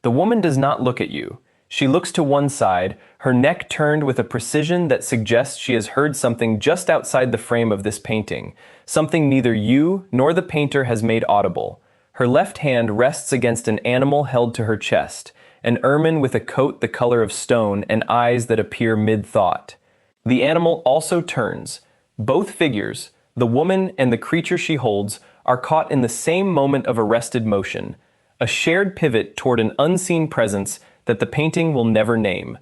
The woman does not look at you. She looks to one side, her neck turned with a precision that suggests she has heard something just outside the frame of this painting, something neither you nor the painter has made audible. Her left hand rests against an animal held to her chest, an ermine with a coat the color of stone and eyes that appear mid-thought. The animal also turns. Both figures, the woman and the creature she holds, are caught in the same moment of arrested motion, a shared pivot toward an unseen presence that the painting will never name.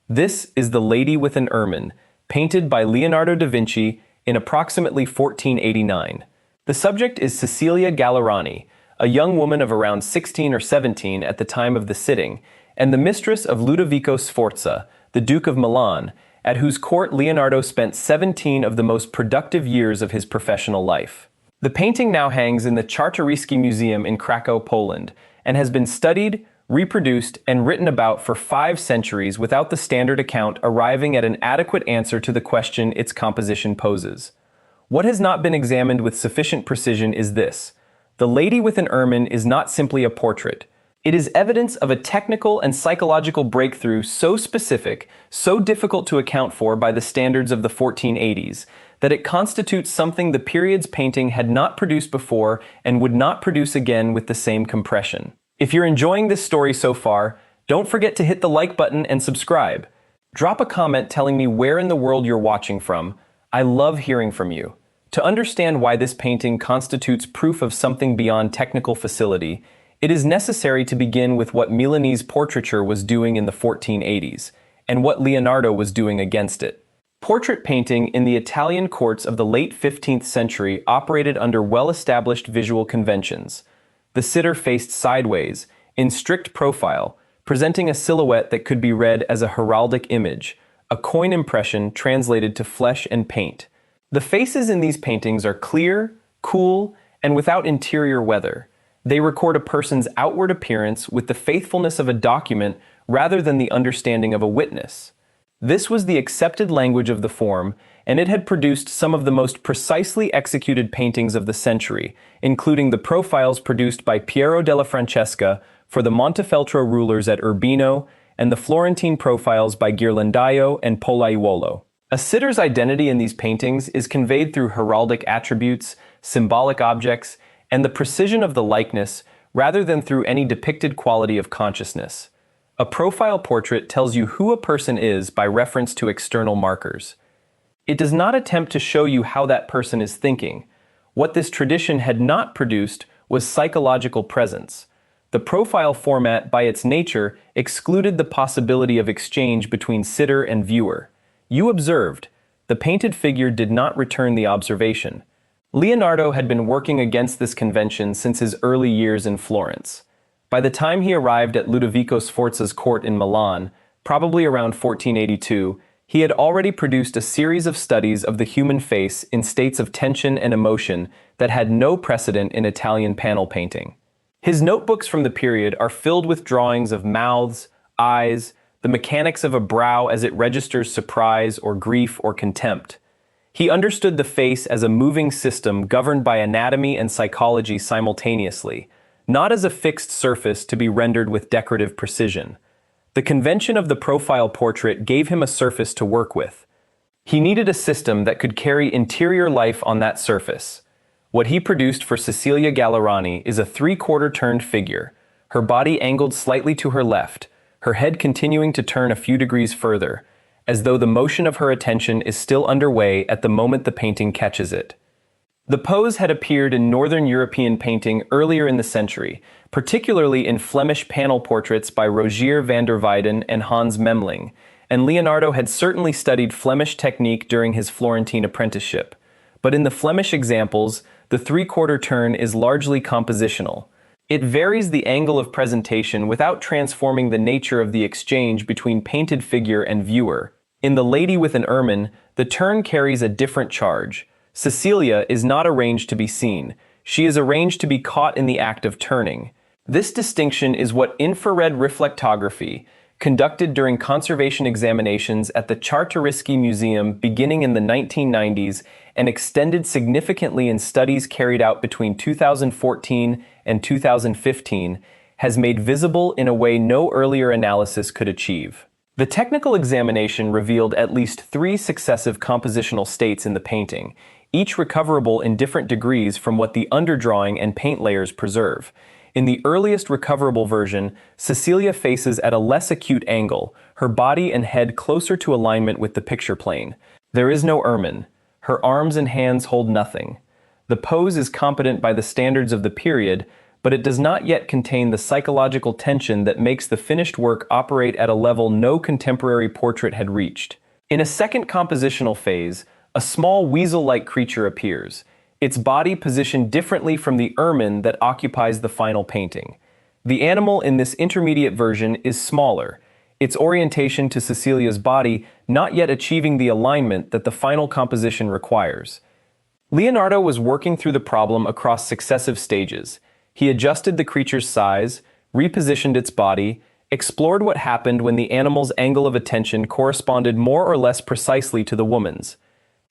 This is The Lady with an Ermine, painted by Leonardo da Vinci in approximately 1489. The subject is Cecilia Gallerani, a young woman of around 16 or 17 at the time of the sitting, and the mistress of Ludovico Sforza, the Duke of Milan, at whose court Leonardo spent 17 of the most productive years of his professional life. The painting now hangs in the Czartoryski Museum in Krakow, Poland, and has been studied, reproduced, and written about for 5 centuries without the standard account arriving at an adequate answer to the question its composition poses. What has not been examined with sufficient precision is this: The Lady with an Ermine is not simply a portrait. It is evidence of a technical and psychological breakthrough so specific, so difficult to account for by the standards of the 1480s, that it constitutes something the period's painting had not produced before and would not produce again with the same compression. If you're enjoying this story so far, don't forget to hit the like button and subscribe. Drop a comment telling me where in the world you're watching from. I love hearing from you. To understand why this painting constitutes proof of something beyond technical facility, it is necessary to begin with what Milanese portraiture was doing in the 1480s, and what Leonardo was doing against it. Portrait painting in the Italian courts of the late 15th century operated under well-established visual conventions. The sitter faced sideways, in strict profile, presenting a silhouette that could be read as a heraldic image, a coin impression translated to flesh and paint. The faces in these paintings are clear, cool, and without interior weather. They record a person's outward appearance with the faithfulness of a document rather than the understanding of a witness. This was the accepted language of the form, and it had produced some of the most precisely executed paintings of the century, including the profiles produced by Piero della Francesca for the Montefeltro rulers at Urbino, and the Florentine profiles by Ghirlandaio and Pollaiuolo. A sitter's identity in these paintings is conveyed through heraldic attributes, symbolic objects, and the precision of the likeness rather than through any depicted quality of consciousness. A profile portrait tells you who a person is by reference to external markers. It does not attempt to show you how that person is thinking. What this tradition had not produced was psychological presence. The profile format, by its nature, excluded the possibility of exchange between sitter and viewer. You observed. The painted figure did not return the observation. Leonardo had been working against this convention since his early years in Florence. By the time he arrived at Ludovico Sforza's court in Milan, probably around 1482, he had already produced a series of studies of the human face in states of tension and emotion that had no precedent in Italian panel painting. His notebooks from the period are filled with drawings of mouths, eyes, the mechanics of a brow as it registers surprise or grief or contempt. He understood the face as a moving system governed by anatomy and psychology simultaneously, not as a fixed surface to be rendered with decorative precision. The convention of the profile portrait gave him a surface to work with. He needed a system that could carry interior life on that surface. What he produced for Cecilia Gallerani is a 3/4 turned figure, her body angled slightly to her left, her head continuing to turn a few degrees further, as though the motion of her attention is still underway at the moment the painting catches it. The pose had appeared in Northern European painting earlier in the century, particularly in Flemish panel portraits by Rogier van der Weyden and Hans Memling, and Leonardo had certainly studied Flemish technique during his Florentine apprenticeship. But in the Flemish examples, the 3/4 turn is largely compositional. It varies the angle of presentation without transforming the nature of the exchange between painted figure and viewer. In The Lady with an Ermine, the turn carries a different charge. Cecilia is not arranged to be seen. She is arranged to be caught in the act of turning. This distinction is what infrared reflectography, conducted during conservation examinations at the Czartoryski Museum beginning in the 1990s and extended significantly in studies carried out between 2014 and 2015, has made visible in a way no earlier analysis could achieve. The technical examination revealed at least 3 successive compositional states in the painting, each recoverable in different degrees from what the underdrawing and paint layers preserve. In the earliest recoverable version, Cecilia faces at a less acute angle, her body and head closer to alignment with the picture plane. There is no Ermine. Her arms and hands hold nothing. The pose is competent by the standards of the period, but it does not yet contain the psychological tension that makes the finished work operate at a level no contemporary portrait had reached. In a second compositional phase, a small weasel-like creature appears, its body positioned differently from the ermine that occupies the final painting. The animal in this intermediate version is smaller, its orientation to Cecilia's body not yet achieving the alignment that the final composition requires. Leonardo was working through the problem across successive stages. He adjusted the creature's size, repositioned its body, explored what happened when the animal's angle of attention corresponded more or less precisely to the woman's.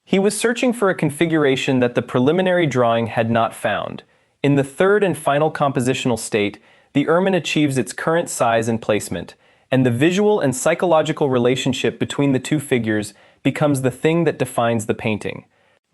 He was searching for a configuration that the preliminary drawing had not found. In the third and final compositional state, the ermine achieves its current size and placement, and the visual and psychological relationship between the two figures becomes the thing that defines the painting.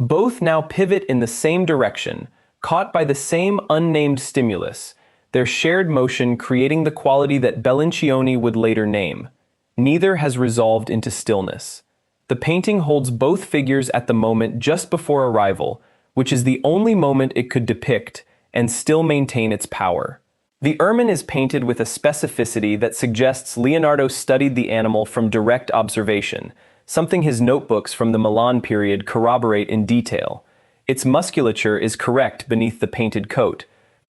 Both now pivot in the same direction, caught by the same unnamed stimulus, their shared motion creating the quality that Bellancioni would later name. Neither has resolved into stillness. The painting holds both figures at the moment just before arrival, which is the only moment it could depict, and still maintain its power. The ermine is painted with a specificity that suggests Leonardo studied the animal from direct observation, something his notebooks from the Milan period corroborate in detail. Its musculature is correct beneath the painted coat.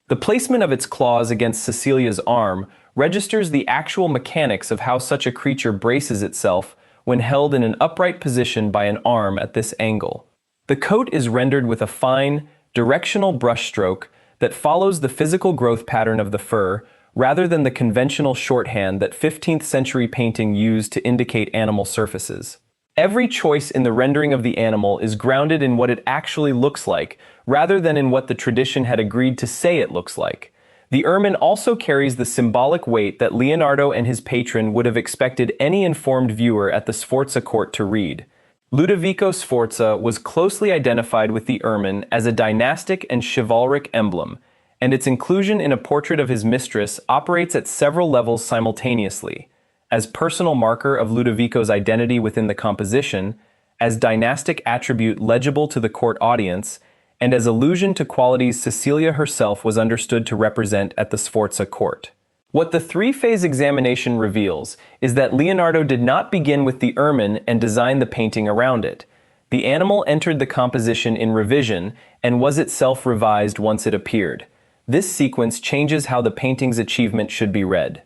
The placement of its claws against Cecilia's arm registers the actual mechanics of how such a creature braces itself when held in an upright position by an arm at this angle. The coat is rendered with a fine, directional brushstroke that follows the physical growth pattern of the fur rather than the conventional shorthand that 15th century painting used to indicate animal surfaces. Every choice in the rendering of the animal is grounded in what it actually looks like, rather than in what the tradition had agreed to say it looks like. The ermine also carries the symbolic weight that Leonardo and his patron would have expected any informed viewer at the Sforza court to read. Ludovico Sforza was closely identified with the ermine as a dynastic and chivalric emblem, and its inclusion in a portrait of his mistress operates at several levels simultaneously, as personal marker of Ludovico's identity within the composition, as dynastic attribute legible to the court audience, and as allusion to qualities Cecilia herself was understood to represent at the Sforza court. What the three-phase examination reveals is that Leonardo did not begin with the ermine and design the painting around it. The animal entered the composition in revision and was itself revised once it appeared. This sequence changes how the painting's achievement should be read.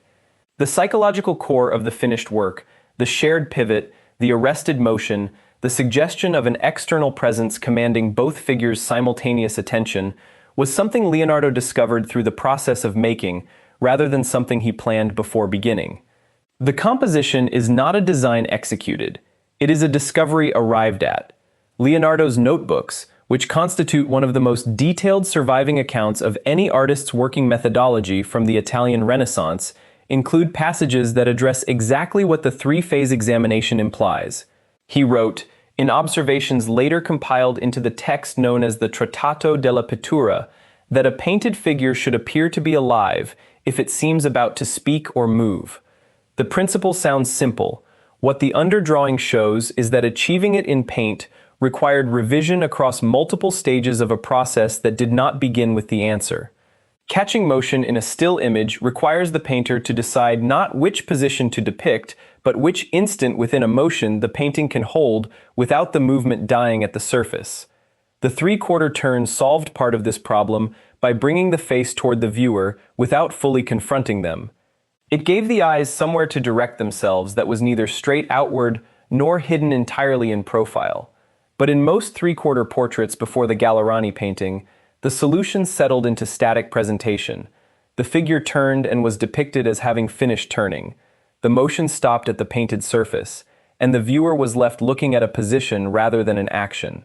The psychological core of the finished work, the shared pivot, the arrested motion, the suggestion of an external presence commanding both figures' simultaneous attention, was something Leonardo discovered through the process of making, rather than something he planned before beginning. The composition is not a design executed, it is a discovery arrived at. Leonardo's notebooks, which constitute one of the most detailed surviving accounts of any artist's working methodology from the Italian Renaissance, include passages that address exactly what the three-phase examination implies. He wrote, in observations later compiled into the text known as the Trattato della Pittura, that a painted figure should appear to be alive if it seems about to speak or move. The principle sounds simple. What the underdrawing shows is that achieving it in paint required revision across multiple stages of a process that did not begin with the answer. Catching motion in a still image requires the painter to decide not which position to depict, but which instant within a motion the painting can hold without the movement dying at the surface. The three-quarter turn solved part of this problem by bringing the face toward the viewer without fully confronting them. It gave the eyes somewhere to direct themselves that was neither straight outward nor hidden entirely in profile. But in most three-quarter portraits before the Gallerani painting, the solution settled into static presentation. The figure turned and was depicted as having finished turning. The motion stopped at the painted surface, and the viewer was left looking at a position rather than an action.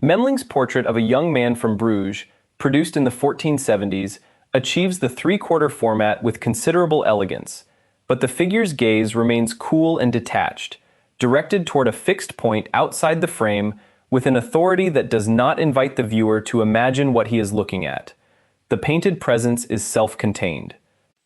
Memling's portrait of a young man from Bruges, produced in the 1470s, achieves the three-quarter format with considerable elegance, but the figure's gaze remains cool and detached, directed toward a fixed point outside the frame with an authority that does not invite the viewer to imagine what he is looking at. The painted presence is self-contained.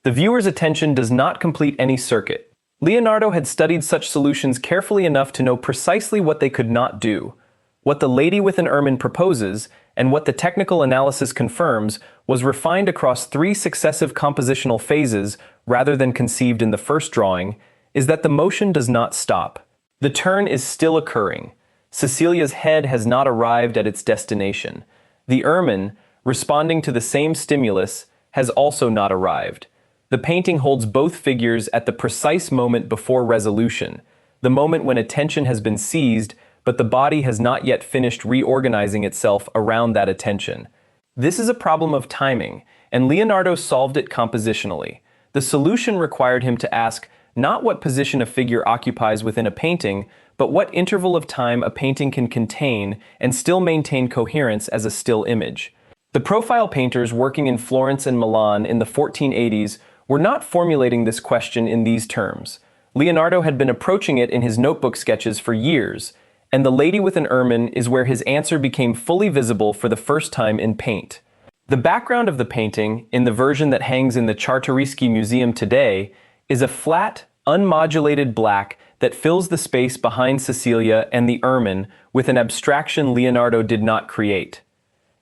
The viewer's attention does not complete any circuit. Leonardo had studied such solutions carefully enough to know precisely what they could not do. What the lady with an ermine proposes, and what the technical analysis confirms, was refined across three successive compositional phases rather than conceived in the first drawing, is that the motion does not stop. The turn is still occurring. Cecilia's head has not arrived at its destination. The ermine, responding to the same stimulus, has also not arrived. The painting holds both figures at the precise moment before resolution, the moment when attention has been seized, but the body has not yet finished reorganizing itself around that attention. This is a problem of timing, and Leonardo solved it compositionally. The solution required him to ask not what position a figure occupies within a painting, but what interval of time a painting can contain and still maintain coherence as a still image. The profile painters working in Florence and Milan in the 1480s were not formulating this question in these terms. Leonardo had been approaching it in his notebook sketches for years, and the lady with an ermine is where his answer became fully visible for the first time in paint. The background of the painting, in the version that hangs in the Czartoryski Museum today, is a flat, unmodulated black that fills the space behind Cecilia and the ermine with an abstraction Leonardo did not create.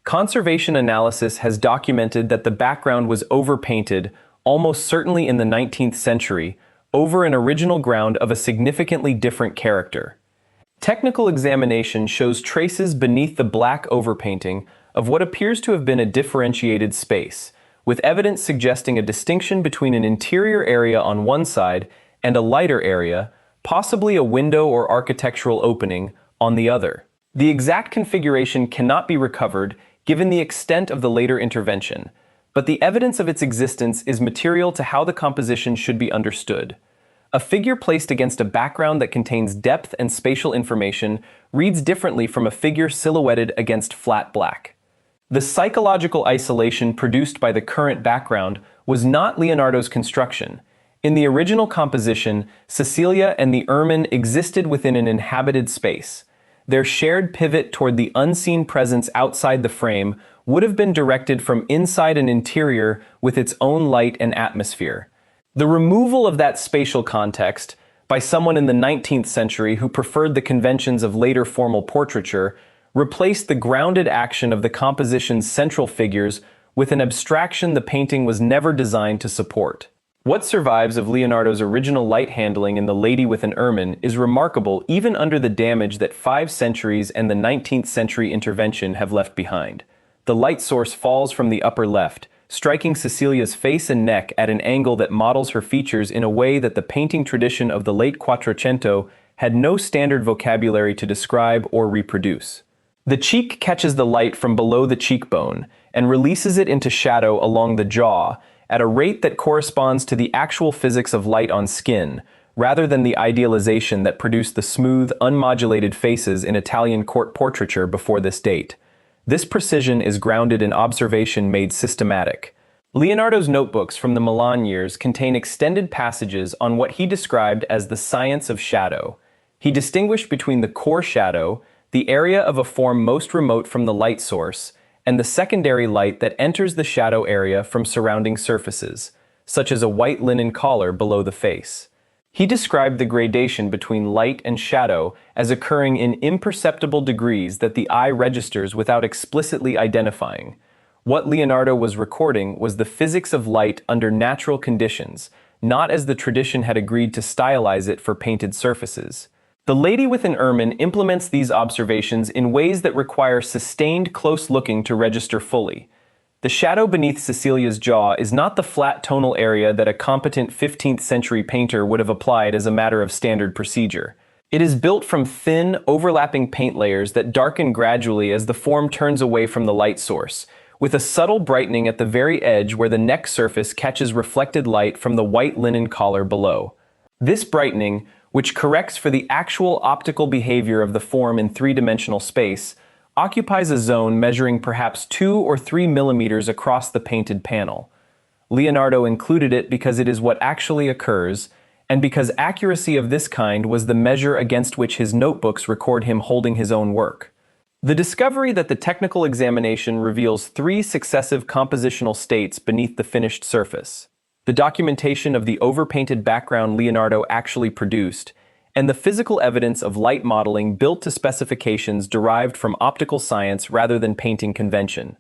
Conservation analysis has documented that the background was overpainted, almost certainly in the 19th century, over an original ground of a significantly different character. Technical examination shows traces beneath the black overpainting of what appears to have been a differentiated space, with evidence suggesting a distinction between an interior area on one side and a lighter area, possibly a window or architectural opening, on the other. The exact configuration cannot be recovered given the extent of the later intervention, but the evidence of its existence is material to how the composition should be understood. A figure placed against a background that contains depth and spatial information reads differently from a figure silhouetted against flat black. The psychological isolation produced by the current background was not Leonardo's construction. In the original composition, Cecilia and the ermine existed within an inhabited space. Their shared pivot toward the unseen presence outside the frame would have been directed from inside an interior with its own light and atmosphere. The removal of that spatial context, by someone in the 19th century who preferred the conventions of later formal portraiture, replaced the grounded action of the composition's central figures with an abstraction the painting was never designed to support. What survives of Leonardo's original light handling in The Lady with an Ermine is remarkable even under the damage that 5 centuries and the 19th century intervention have left behind. The light source falls from the upper left, striking Cecilia's face and neck at an angle that models her features in a way that the painting tradition of the late Quattrocento had no standard vocabulary to describe or reproduce. The cheek catches the light from below the cheekbone and releases it into shadow along the jaw at a rate that corresponds to the actual physics of light on skin, rather than the idealization that produced the smooth, unmodulated faces in Italian court portraiture before this date. This precision is grounded in observation made systematic. Leonardo's notebooks from the Milan years contain extended passages on what he described as the science of shadow. He distinguished between the core shadow, the area of a form most remote from the light source, and the secondary light that enters the shadow area from surrounding surfaces, such as a white linen collar below the face. He described the gradation between light and shadow as occurring in imperceptible degrees that the eye registers without explicitly identifying. What Leonardo was recording was the physics of light under natural conditions, not as the tradition had agreed to stylize it for painted surfaces. The Lady with an Ermine implements these observations in ways that require sustained close looking to register fully. The shadow beneath Cecilia's jaw is not the flat tonal area that a competent 15th century painter would have applied as a matter of standard procedure. It is built from thin, overlapping paint layers that darken gradually as the form turns away from the light source, with a subtle brightening at the very edge where the neck surface catches reflected light from the white linen collar below. This brightening, which corrects for the actual optical behavior of the form in three-dimensional space, occupies a zone measuring perhaps 2 or 3 millimeters across the painted panel. Leonardo included it because it is what actually occurs, and because accuracy of this kind was the measure against which his notebooks record him holding his own work. The discovery that the technical examination reveals three successive compositional states beneath the finished surface, the documentation of the overpainted background Leonardo actually produced, and the physical evidence of light modeling built to specifications derived from optical science rather than painting convention.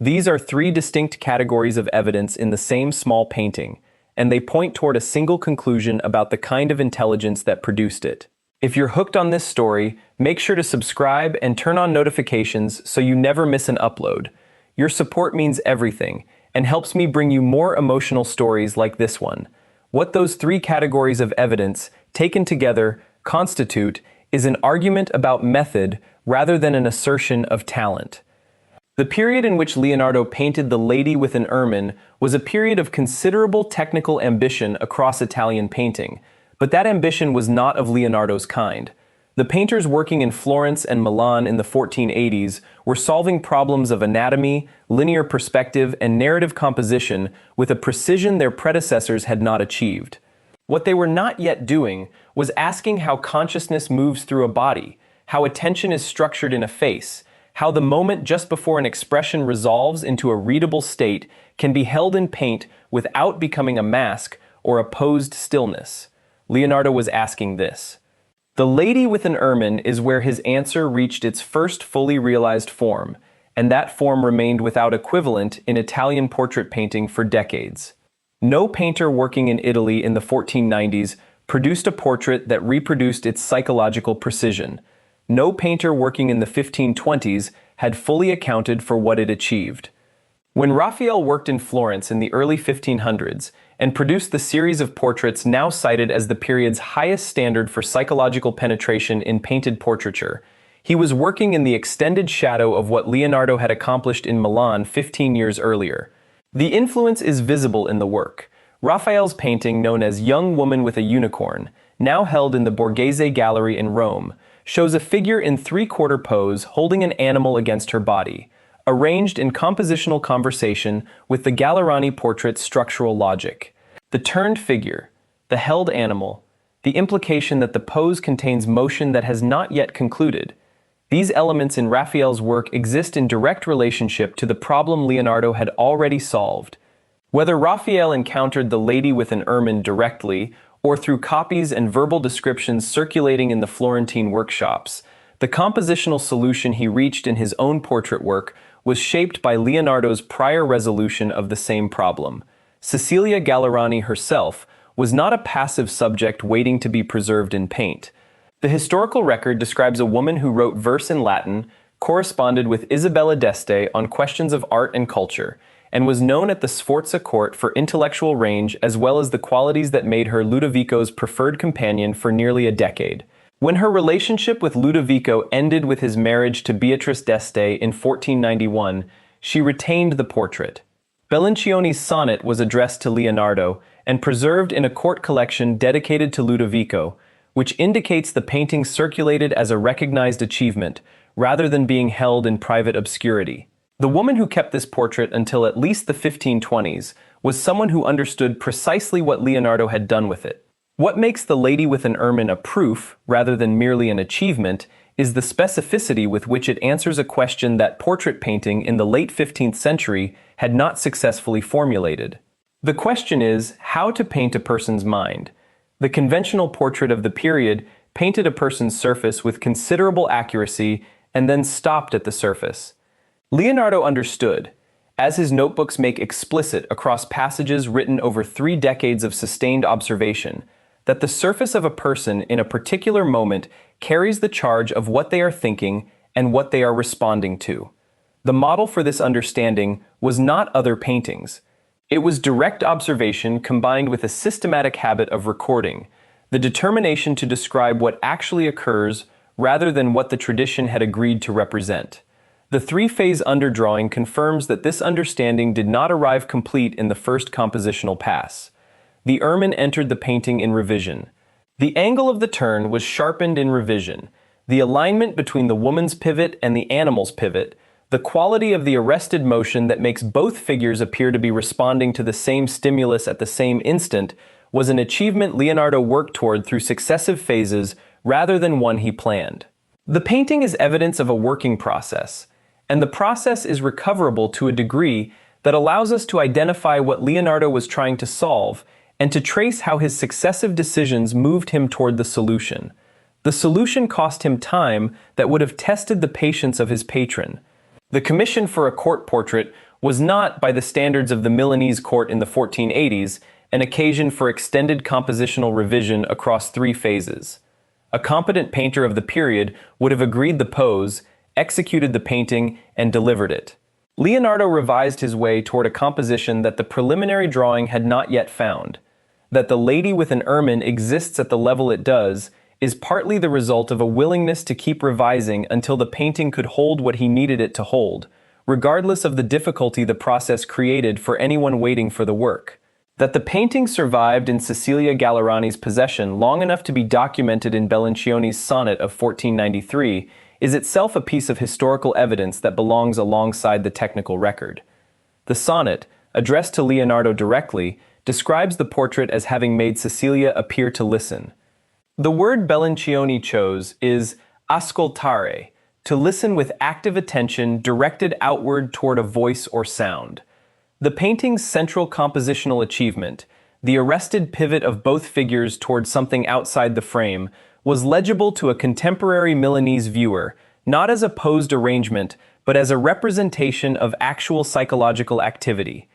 These are three distinct categories of evidence in the same small painting, and they point toward a single conclusion about the kind of intelligence that produced it. If you're hooked on this story, make sure to subscribe and turn on notifications so you never miss an upload. Your support means everything and helps me bring you more emotional stories like this one. What those three categories of evidence, taken together, constitute is an argument about method rather than an assertion of talent. The period in which Leonardo painted The Lady with an Ermine was a period of considerable technical ambition across Italian painting, but that ambition was not of Leonardo's kind. The painters working in Florence and Milan in the 1480s were solving problems of anatomy, linear perspective, and narrative composition with a precision their predecessors had not achieved. What they were not yet doing was asking how consciousness moves through a body, how attention is structured in a face, how the moment just before an expression resolves into a readable state can be held in paint without becoming a mask or a posed stillness. Leonardo was asking this. The Lady with an Ermine is where his answer reached its first fully realized form, and that form remained without equivalent in Italian portrait painting for decades. No painter working in Italy in the 1490s produced a portrait that reproduced its psychological precision. No painter working in the 1520s had fully accounted for what it achieved. When Raphael worked in Florence in the early 1500s and produced the series of portraits now cited as the period's highest standard for psychological penetration in painted portraiture, he was working in the extended shadow of what Leonardo had accomplished in Milan 15 years earlier. The influence is visible in the work. Raphael's painting, known as Young Woman with a Unicorn, now held in the Borghese Gallery in Rome, shows a figure in three-quarter pose holding an animal against her body, arranged in compositional conversation with the Gallerani portrait's structural logic. The turned figure, the held animal, the implication that the pose contains motion that has not yet concluded. These elements in Raphael's work exist in direct relationship to the problem Leonardo had already solved. Whether Raphael encountered the Lady with an Ermine directly, or through copies and verbal descriptions circulating in the Florentine workshops, the compositional solution he reached in his own portrait work was shaped by Leonardo's prior resolution of the same problem. Cecilia Gallerani herself was not a passive subject waiting to be preserved in paint. The historical record describes a woman who wrote verse in Latin, corresponded with Isabella d'Este on questions of art and culture, and was known at the Sforza court for intellectual range as well as the qualities that made her Ludovico's preferred companion for nearly a decade. When her relationship with Ludovico ended with his marriage to Beatrice d'Este in 1491, she retained the portrait. Bellincione's sonnet was addressed to Leonardo and preserved in a court collection dedicated to Ludovico, which indicates the painting circulated as a recognized achievement, rather than being held in private obscurity. The woman who kept this portrait until at least the 1520s was someone who understood precisely what Leonardo had done with it. What makes The Lady with an Ermine a proof, rather than merely an achievement, is the specificity with which it answers a question that portrait painting in the late 15th century had not successfully formulated. The question is how to paint a person's mind. The conventional portrait of the period painted a person's surface with considerable accuracy and then stopped at the surface. Leonardo understood, as his notebooks make explicit across passages written over 3 decades of sustained observation, that the surface of a person in a particular moment carries the charge of what they are thinking and what they are responding to. The model for this understanding was not other paintings. It was direct observation combined with a systematic habit of recording, the determination to describe what actually occurs rather than what the tradition had agreed to represent. The 3-phase underdrawing confirms that this understanding did not arrive complete in the first compositional pass. The ermine entered the painting in revision. The angle of the turn was sharpened in revision. The alignment between the woman's pivot and the animal's pivot, The quality of the arrested motion that makes both figures appear to be responding to the same stimulus at the same instant was an achievement Leonardo worked toward through successive phases rather than one he planned. The painting is evidence of a working process, and the process is recoverable to a degree that allows us to identify what Leonardo was trying to solve and to trace how his successive decisions moved him toward the solution. The solution cost him time that would have tested the patience of his patron. The commission for a court portrait was not, by the standards of the Milanese court in the 1480s, an occasion for extended compositional revision across 3 phases. A competent painter of the period would have agreed the pose, executed the painting, and delivered it. Leonardo revised his way toward a composition that the preliminary drawing had not yet found. That the lady with an ermine exists at the level it does is partly the result of a willingness to keep revising until the painting could hold what he needed it to hold, regardless of the difficulty the process created for anyone waiting for the work. That the painting survived in Cecilia Gallerani's possession long enough to be documented in Bellancioni's sonnet of 1493 is itself a piece of historical evidence that belongs alongside the technical record. The sonnet, addressed to Leonardo directly, describes the portrait as having made Cecilia appear to listen. The word Bellancioni chose is ascoltare, to listen with active attention directed outward toward a voice or sound. The painting's central compositional achievement, the arrested pivot of both figures toward something outside the frame, was legible to a contemporary Milanese viewer, not as a posed arrangement, but as a representation of actual psychological activity.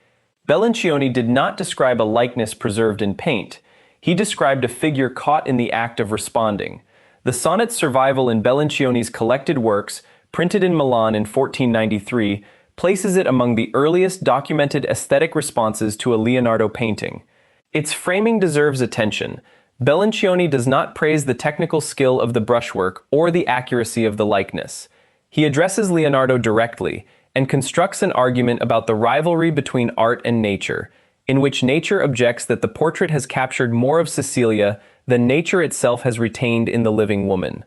Bellancioni did not describe a likeness preserved in paint. He described a figure caught in the act of responding. The sonnet's survival in Bellancioni's collected works, printed in Milan in 1493, places it among the earliest documented aesthetic responses to a Leonardo painting. Its framing deserves attention. Bellancioni does not praise the technical skill of the brushwork or the accuracy of the likeness. He addresses Leonardo directly and constructs an argument about the rivalry between art and nature, in which nature objects that the portrait has captured more of Cecilia than nature itself has retained in the living woman.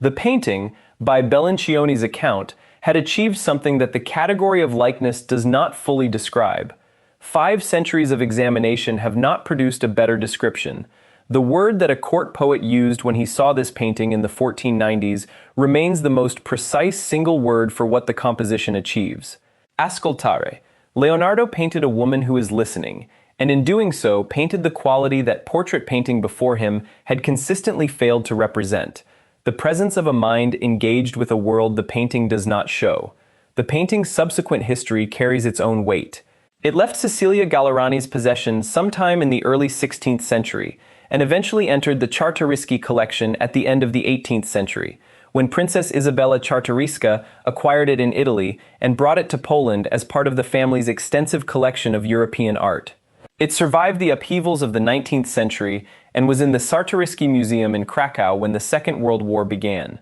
The painting, by Bellancioni's account, had achieved something that the category of likeness does not fully describe. 5 centuries of examination have not produced a better description. The word that a court poet used when he saw this painting in the 1490s remains the most precise single word for what the composition achieves. Ascoltare. Leonardo painted a woman who is listening, and in doing so painted the quality that portrait painting before him had consistently failed to represent: the presence of a mind engaged with a world the painting does not show. The painting's subsequent history carries its own weight. It left Cecilia Gallerani's possession sometime in the early 16th century, and eventually entered the Czartoryski collection at the end of the 18th century, when Princess Isabella Czartoryska acquired it in Italy and brought it to Poland as part of the family's extensive collection of European art. It survived the upheavals of the 19th century and was in the Czartoryski Museum in Krakow when the Second World War began.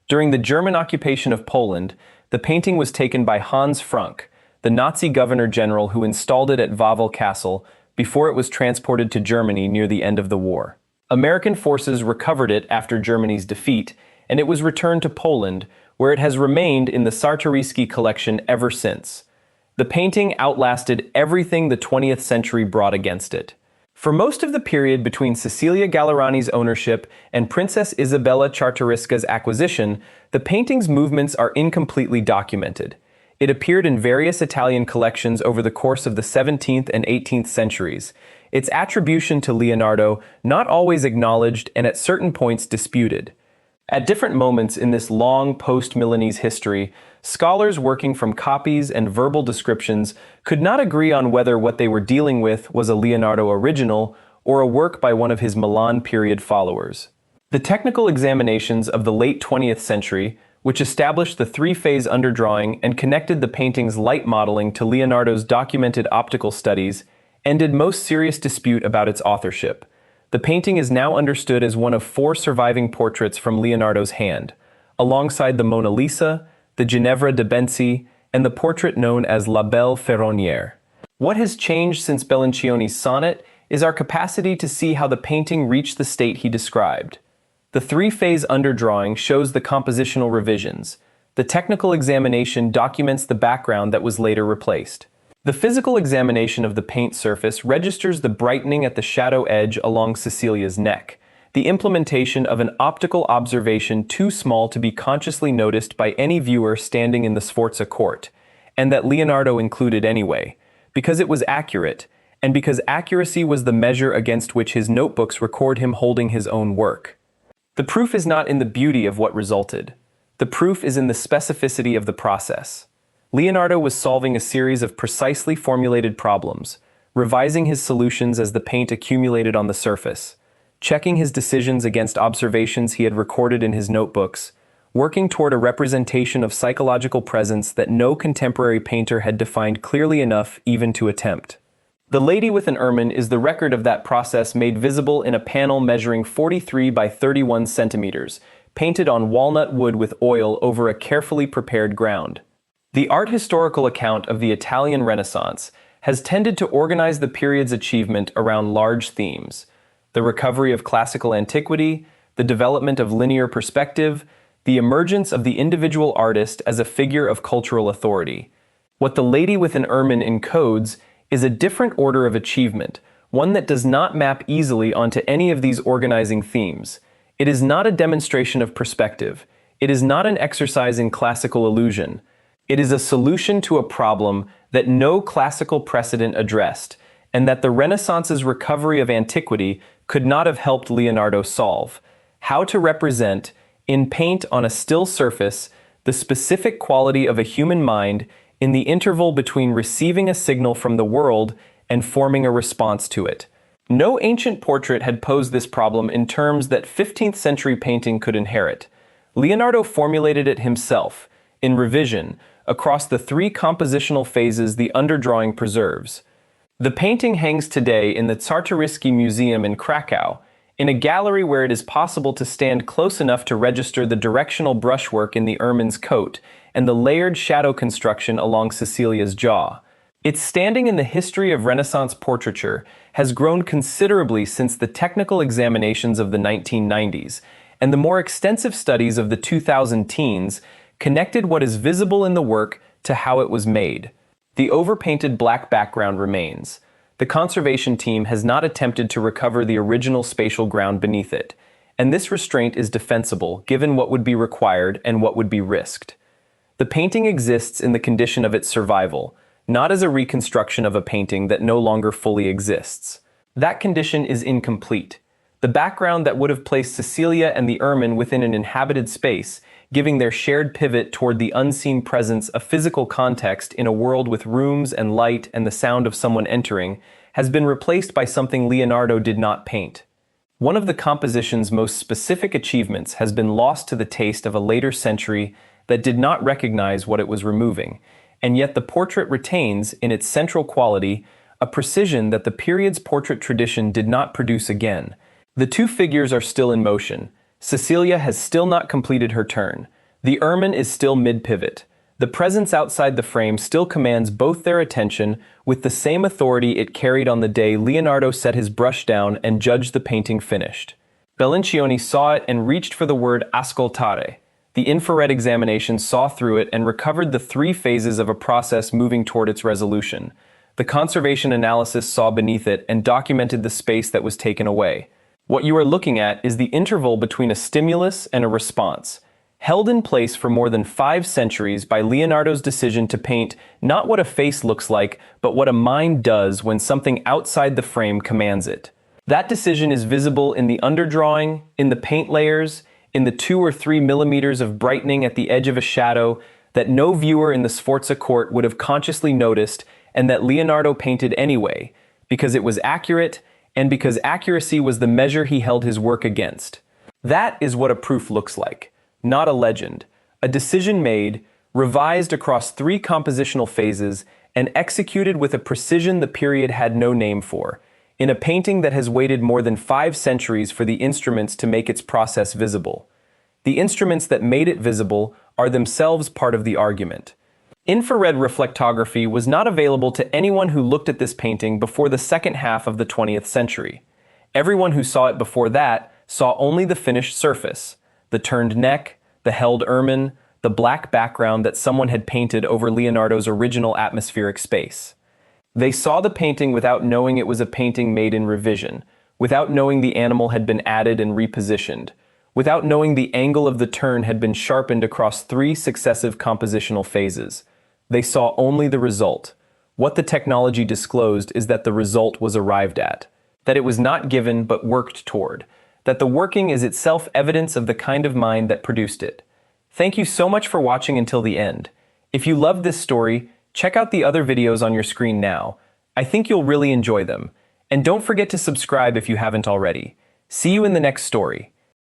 During the German occupation of Poland, the painting was taken by Hans Frank, the Nazi governor-general who installed it at Wawel Castle before it was transported to Germany near the end of the war. American forces recovered it after Germany's defeat, and it was returned to Poland, where it has remained in the Czartoryski collection ever since. The painting outlasted everything the 20th century brought against it. For most of the period between Cecilia Gallerani's ownership and Princess Isabella Czartoryska's acquisition, the painting's movements are incompletely documented. It appeared in various Italian collections over the course of the 17th and 18th centuries, its attribution to Leonardo not always acknowledged and at certain points disputed. At different moments in this long post-Milanese history, scholars working from copies and verbal descriptions could not agree on whether what they were dealing with was a Leonardo original or a work by one of his Milan period followers. The technical examinations of the late 20th century, which established the 3-phase underdrawing and connected the painting's light modeling to Leonardo's documented optical studies, ended most serious dispute about its authorship. The painting is now understood as one of 4 surviving portraits from Leonardo's hand, alongside the Mona Lisa, the Ginevra de Benci, and the portrait known as La Belle Ferronnière. What has changed since Bellancioni's sonnet is our capacity to see how the painting reached the state he described. The 3-phase underdrawing shows the compositional revisions. The technical examination documents the background that was later replaced. The physical examination of the paint surface registers the brightening at the shadow edge along Cecilia's neck, the implementation of an optical observation too small to be consciously noticed by any viewer standing in the Sforza court, and that Leonardo included anyway, because it was accurate, and because accuracy was the measure against which his notebooks record him holding his own work. The proof is not in the beauty of what resulted. The proof is in the specificity of the process. Leonardo was solving a series of precisely formulated problems, revising his solutions as the paint accumulated on the surface, checking his decisions against observations he had recorded in his notebooks, working toward a representation of psychological presence that no contemporary painter had defined clearly enough even to attempt. The lady with an ermine is the record of that process made visible in a panel measuring 43 by 31 centimeters, painted on walnut wood with oil over a carefully prepared ground. The art historical account of the Italian Renaissance has tended to organize the period's achievement around large themes: the recovery of classical antiquity, the development of linear perspective, the emergence of the individual artist as a figure of cultural authority. What the lady with an ermine encodes is a different order of achievement, one that does not map easily onto any of these organizing themes. It is not a demonstration of perspective. It is not an exercise in classical illusion. It is a solution to a problem that no classical precedent addressed, and that the Renaissance's recovery of antiquity could not have helped Leonardo solve: how to represent, in paint on a still surface, the specific quality of a human mind in the interval between receiving a signal from the world and forming a response to it. No ancient portrait had posed this problem in terms that 15th century painting could inherit. Leonardo formulated it himself, in revision, across the three compositional phases the underdrawing preserves. The painting hangs today in the Czartoryski Museum in Krakow, in a gallery where it is possible to stand close enough to register the directional brushwork in the ermine's coat and the layered shadow construction along Cecilia's jaw. Its standing in the history of Renaissance portraiture has grown considerably since the technical examinations of the 1990s, and the more extensive studies of the 2010s connected what is visible in the work to how it was made. The overpainted black background remains. The conservation team has not attempted to recover the original spatial ground beneath it, and this restraint is defensible given what would be required and what would be risked. The painting exists in the condition of its survival, not as a reconstruction of a painting that no longer fully exists. That condition is incomplete. The background that would have placed Cecilia and the ermine within an inhabited space, giving their shared pivot toward the unseen presence a physical context in a world with rooms and light and the sound of someone entering, has been replaced by something Leonardo did not paint. One of the composition's most specific achievements has been lost to the taste of a later century that did not recognize what it was removing, and yet the portrait retains, in its central quality, a precision that the period's portrait tradition did not produce again. The two figures are still in motion. Cecilia has still not completed her turn. The ermine is still mid-pivot. The presence outside the frame still commands both their attention with the same authority it carried on the day Leonardo set his brush down and judged the painting finished. Bellincioni saw it and reached for the word ascoltare. The infrared examination saw through it and recovered the three phases of a process moving toward its resolution. The conservation analysis saw beneath it and documented the space that was taken away. What you are looking at is the interval between a stimulus and a response, held in place for more than 5 centuries by Leonardo's decision to paint not what a face looks like, but what a mind does when something outside the frame commands it. That decision is visible in the underdrawing, in the paint layers, in the 2 or 3 millimeters of brightening at the edge of a shadow that no viewer in the Sforza court would have consciously noticed and that Leonardo painted anyway, because it was accurate and because accuracy was the measure he held his work against. That is what a proof looks like, not a legend. A decision made, revised across 3 compositional phases, and executed with a precision the period had no name for, in a painting that has waited more than 5 centuries for the instruments to make its process visible. The instruments that made it visible are themselves part of the argument. Infrared reflectography was not available to anyone who looked at this painting before the second half of the 20th century. Everyone who saw it before that saw only the finished surface, the turned neck, the held ermine, the black background that someone had painted over Leonardo's original atmospheric space. They saw the painting without knowing it was a painting made in revision, without knowing the animal had been added and repositioned, without knowing the angle of the turn had been sharpened across 3 successive compositional phases. They saw only the result. What the technology disclosed is that the result was arrived at, that it was not given but worked toward, that the working is itself evidence of the kind of mind that produced it. Thank you so much for watching until the end. If you loved this story, check out the other videos on your screen now. I think you'll really enjoy them. And don't forget to subscribe if you haven't already. See you in the next story.